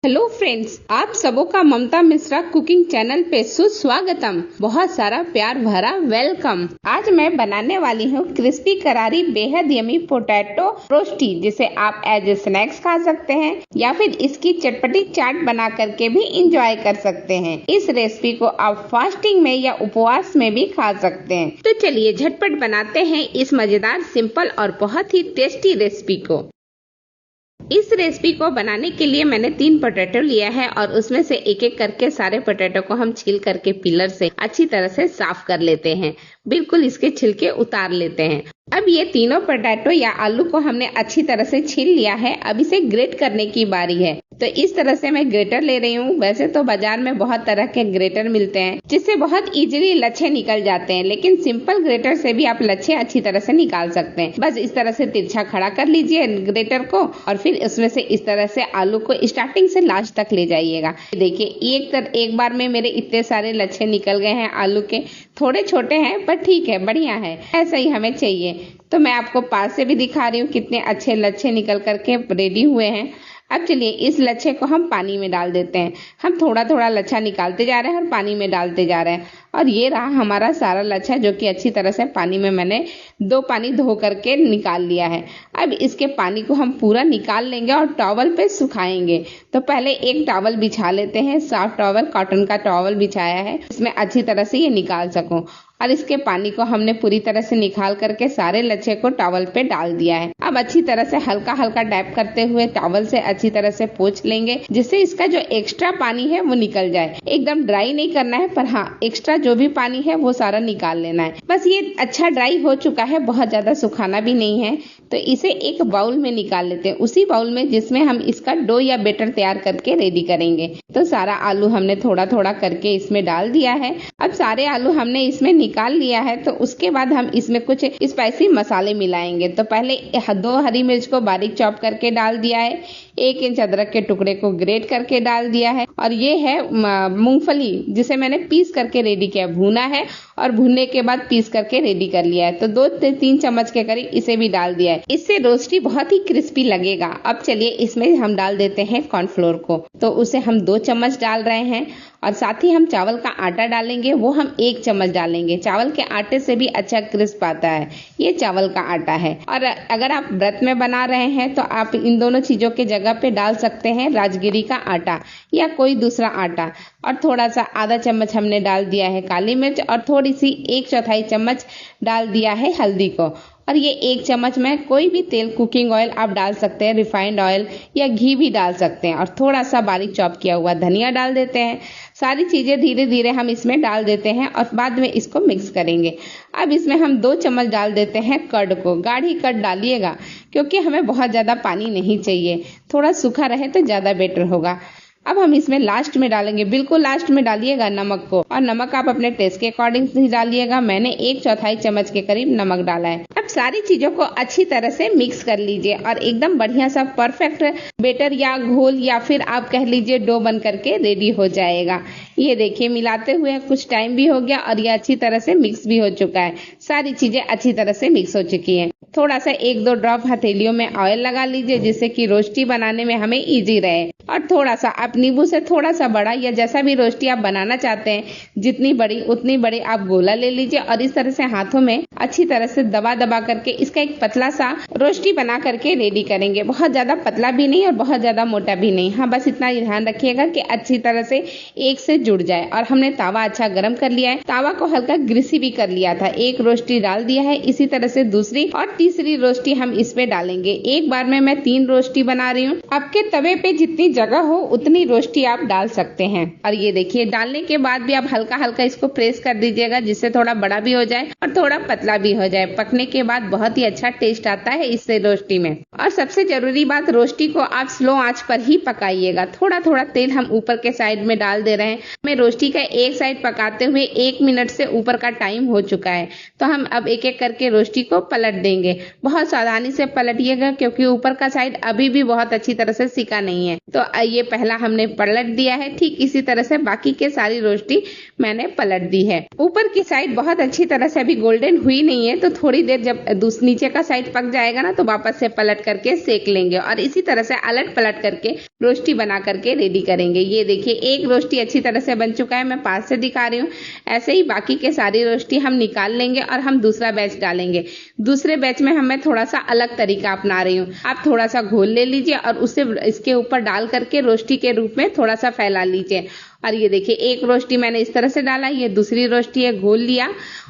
Hello friends, आप सबों का ममता मिश्रा कुकिंग चैनल पे सुस्वागतम। बहुत सारा प्यार भरा वेलकम। आज मैं बनाने वाली हूँ क्रिस्पी करारी बेहद यमी पोटैटो रोस्टी, जिसे आप एज ए स्नैक्स खा सकते हैं या फिर इसकी चटपटी चाट बना करके भी इंजॉय कर सकते हैं। इस रेसिपी को आप फास्टिंग में या उपवास में भी खा सकते हैं। तो चलिए झटपट बनाते हैं इस मजेदार, सिंपल और बहुत ही टेस्टी रेसिपी को। इस रेसिपी को बनाने के लिए मैंने 3 पोटैटो लिया है और उसमें से एक एक करके सारे पोटैटो को हम छील करके पीलर से अच्छी तरह से साफ कर लेते हैं। बिल्कुल इसके छिलके उतार लेते हैं। अब ये तीनों पोटैटो या आलू को हमने अच्छी तरह से छील लिया है। अब इसे ग्रेट करने की बारी है। तो इस तरह से मैं ग्रेटर ले रही हूँ। वैसे तो बाजार में बहुत तरह के ग्रेटर मिलते हैं जिससे बहुत इजीली लच्छे निकल जाते हैं, लेकिन सिंपल ग्रेटर से भी आप लच्छे अच्छी तरह से निकाल सकते हैं। बस इस तरह से तिरछा खड़ा कर लीजिए ग्रेटर को और फिर इसमें से इस तरह से आलू को स्टार्टिंग से लास्ट तक ले जाइएगा। देखिए एक बार में मेरे इतने सारे लच्छे निकल गए हैं आलू के। थोड़े छोटे हैं पर ठीक है, बढ़िया है, ऐसा ही हमें चाहिए। तो मैं आपको पास से भी दिखा रही हूँ कितने अच्छे लच्छे निकल करके रेडी हुए हैं। अब चलिए इस लच्छे को हम पानी में डाल देते हैं। हम थोड़ा थोड़ा लच्छा निकालते जा रहे हैं और पानी में डालते जा रहे हैं। और ये रहा हमारा सारा लच्छा, जो कि अच्छी तरह से पानी में मैंने 2 पानी धो करके निकाल लिया है। अब इसके पानी को हम पूरा निकाल लेंगे और टॉवल पे सुखाएंगे। तो पहले एक टॉवल बिछा लेते हैं, साफ टॉवल, कॉटन का टॉवल बिछाया है, इसमें अच्छी तरह से ये निकाल सकूं। और इसके पानी को हमने पूरी तरह से निकाल करके सारे लच्छे को टॉवल पे डाल दिया है। अब अच्छी तरह से हल्का हल्का डैप करते हुए टॉवल से अच्छी तरह से पोंछ लेंगे, जिससे इसका जो एक्स्ट्रा पानी है वो निकल जाए। एकदम ड्राई नहीं करना है, पर हाँ एक्स्ट्रा जो भी पानी है वो सारा निकाल लेना है। बस ये अच्छा ड्राई हो चुका है, बहुत ज्यादा सुखाना भी नहीं है। तो इसे एक बाउल में निकाल लेते हैं, उसी बाउल में जिसमें हम इसका डो या बैटर तैयार करके रेडी करेंगे। तो सारा आलू हमने थोड़ा थोड़ा करके इसमें डाल दिया है। अब सारे आलू हमने इसमें निकाल लिया है। तो उसके बाद हम इसमें कुछ स्पाइसी मसाले मिलाएंगे। तो पहले 2 हरी मिर्च को बारीक चॉप करके डाल दिया है, 1 इंच अदरक के टुकड़े को ग्रेट करके डाल दिया है, और ये है मूंगफली जिसे मैंने पीस करके रेडी किया, भुना है और भुनने के बाद पीस करके रेडी कर लिया है। तो 2 से 3 चम्मच के करीब इसे भी डाल दिया है। इससे रोस्टी बहुत ही क्रिस्पी लगेगा। अब चलिए इसमें हम डाल देते हैं कॉर्नफ्लोर को। तो उसे हम 2 चम्मच डाल रहे हैं और साथ ही हम चावल का आटा डालेंगे, वो हम 1 चम्मच डालेंगे। चावल के आटे से भी अच्छा क्रिस्प आता है। ये चावल का आटा है। और अगर आप व्रत में बना रहे हैं तो आप इन दोनों चीजों के जगह पे डाल सकते हैं राजगिरी का आटा या कोई दूसरा आटा। और थोड़ा सा आधा चम्मच हमने डाल दिया है काली मिर्च और थोड़ी सी 1/4 चम्मच डाल दिया है हल्दी को। और ये 1 चम्मच में कोई भी तेल, कुकिंग ऑयल आप डाल सकते हैं, रिफाइंड ऑयल या घी भी डाल सकते हैं। और थोड़ा सा बारीक चॉप किया हुआ धनिया डाल देते हैं। सारी चीजें धीरे धीरे हम इसमें डाल देते हैं और बाद में इसको मिक्स करेंगे। अब इसमें हम 2 चम्मच डाल देते हैं कर्ड को। गाढ़ी कर्ड डालिएगा क्योंकि हमें बहुत ज्यादा पानी नहीं चाहिए, थोड़ा सूखा रहे तो ज्यादा बेटर होगा। अब हम इसमें लास्ट में डालेंगे, बिल्कुल लास्ट में डालिएगा नमक को, और नमक आप अपने टेस्ट के अकॉर्डिंग ही डालिएगा। मैंने 1/4 चम्मच के करीब नमक डाला है। अब सारी चीजों को अच्छी तरह से मिक्स कर लीजिए और एकदम बढ़िया सा परफेक्ट बेटर या घोल या फिर आप कह लीजिए डो बन करके रेडी हो जाएगा। ये देखिए मिलाते हुए कुछ टाइम भी हो गया और ये अच्छी तरह से मिक्स भी हो चुका है। सारी चीजें अच्छी तरह से मिक्स हो चुकी हैं। थोड़ा सा 1-2 ड्रॉप हथेलियों में ऑयल लगा लीजिए, जिससे कि रोस्टी बनाने में हमें इजी रहे। और थोड़ा सा आप नींबू से थोड़ा सा बड़ा या जैसा भी रोस्टी आप बनाना चाहते हैं, जितनी बड़ी उतनी बड़ी आप गोला ले लीजिए और इस तरह से हाथों में अच्छी तरह से दबा दबा करके इसका एक पतला सा रोस्टी बना करके रेडी करेंगे। बहुत ज्यादा पतला भी नहीं और बहुत ज्यादा मोटा भी नहीं। हाँ, बस इतना ही ध्यान रखिएगा कि अच्छी तरह से एक से जुड़ जाए। और हमने तावा अच्छा गर्म कर लिया है, तावा को हल्का ग्रीसी भी कर लिया था। 1 रोस्टी डाल दिया है, इसी तरह से दूसरी और तीसरी रोस्टी हम इसमें डालेंगे। एक बार में मैं 3 रोस्टी बना रही हूँ। आपके तवे पे जितनी जगह हो उतनी रोस्टी आप डाल सकते हैं। और ये देखिए डालने के बाद भी आप हल्का हल्का इसको प्रेस कर दीजिएगा, जिससे थोड़ा बड़ा भी हो जाए और थोड़ा पतला भी हो जाए। पकने के बाद बहुत ही अच्छा टेस्ट आता है इससे रोस्टी में। और सबसे जरूरी बात, रोस्टी को आप स्लो आंच पर ही पकाइएगा। थोड़ा थोड़ा तेल हम ऊपर के साइड में डाल दे रहे हैं। हमें रोस्टी का एक साइड पकाते हुए 1 मिनट से ऊपर का टाइम हो चुका है। तो हम अब एक एक करके रोस्टी को पलट देंगे। बहुत सावधानी से पलटिएगा क्योंकि ऊपर का साइड अभी भी बहुत अच्छी तरह से सिका नहीं है। तो ये पहला हमने पलट दिया है। ठीक इसी तरह से बाकी के सारी रोस्टी मैंने पलट दी है। ऊपर की साइड बहुत अच्छी तरह से अभी गोल्डन हुई जरूरी नहीं है, तो थोड़ी देर जब नीचे का साइड पक जाएगा ना तो वापस से पलट करके सेक लेंगे और इसी तरह से अलट पलट करके रोस्टी बना करके रेडी करेंगे। ये देखिए एक रोस्टी अच्छी तरह से बन चुका है, मैं पास से दिखा रही हूँ। ऐसे ही बाकी के सारी रोस्टी हम निकाल लेंगे और हम दूसरा बैच डालेंगे। दूसरे बैच में मैं थोड़ा सा अलग तरीका अपना रही हूँ। आप थोड़ा सा घोल ले लीजिए और उसे इसके ऊपर डाल करके रोस्टी के रूप में थोड़ा सा फैला लीजिए। और ये देखिए एक रोस्टी मैंने इस तरह से डाला, ये दूसरी रोस्टी है, घोल लिया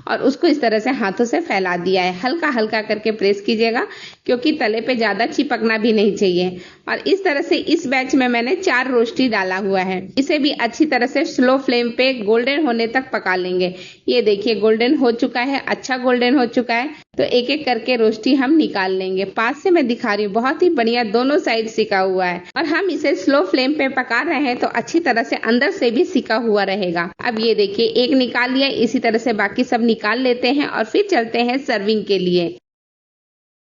और उसको इस तरह से हाथों से फैला दिया है। हल्का हल्का करके प्रेस कीजिएगा क्योंकि तले पे ज्यादा चिपकना भी नहीं चाहिए। और इस तरह से इस बैच में मैंने 4 रोस्टी डाला हुआ है। इसे भी अच्छी तरह से स्लो फ्लेम पे गोल्डन होने तक पका लेंगे। ये देखिए गोल्डन हो चुका है, अच्छा गोल्डन हो चुका है। तो एक एक करके रोस्टी हम निकाल लेंगे। पास से मैं दिखा रही हूँ, बहुत ही बढ़िया दोनों साइड सिका हुआ है और हम इसे स्लो फ्लेम पे पका रहे हैं तो अच्छी तरह से अंदर से भी सिका हुआ रहेगा। अब ये देखिए एक निकाल लिया, इसी तरह से बाकी सब निकाल लेते हैं और फिर चलते हैं सर्विंग के लिए।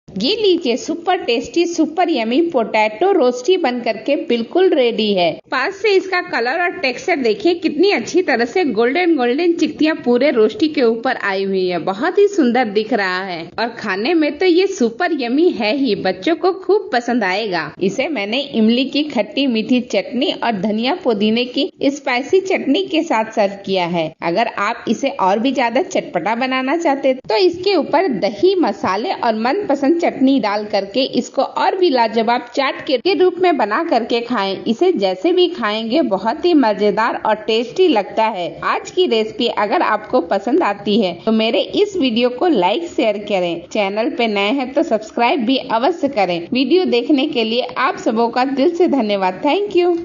ये लीजिए super tasty super yummy potato rosti बन करके बिल्कुल रेडी है। पास से इसका कलर और टेक्सचर देखिए कितनी अच्छी तरह से गोल्डन गोल्डन चिक्तियाँ पूरे रोस्टी के ऊपर आई हुई है, बहुत ही सुंदर दिख रहा है और खाने में तो ये सुपर यमी है ही, बच्चों को खूब पसंद आएगा। इसे मैंने इमली की खट्टी मीठी चटनी और धनिया पुदीने की स्पाइसी चटनी के साथ सर्व किया है। अगर आप इसे और भी ज्यादा चटपटा बनाना चाहते तो इसके ऊपर दही मसाले और मनपसंद चटनी डाल करके इसको और भी लाजवाब चाट के रूप में बना करके खाएं। इसे जैसे भी खाएंगे बहुत ही मजेदार और टेस्टी लगता है। आज की रेसिपी अगर आपको पसंद आती है तो मेरे इस वीडियो को लाइक शेयर करें। चैनल पे नए हैं तो सब्सक्राइब भी अवश्य करें। वीडियो देखने के लिए आप सबों का दिल से धन्यवाद। Thank you.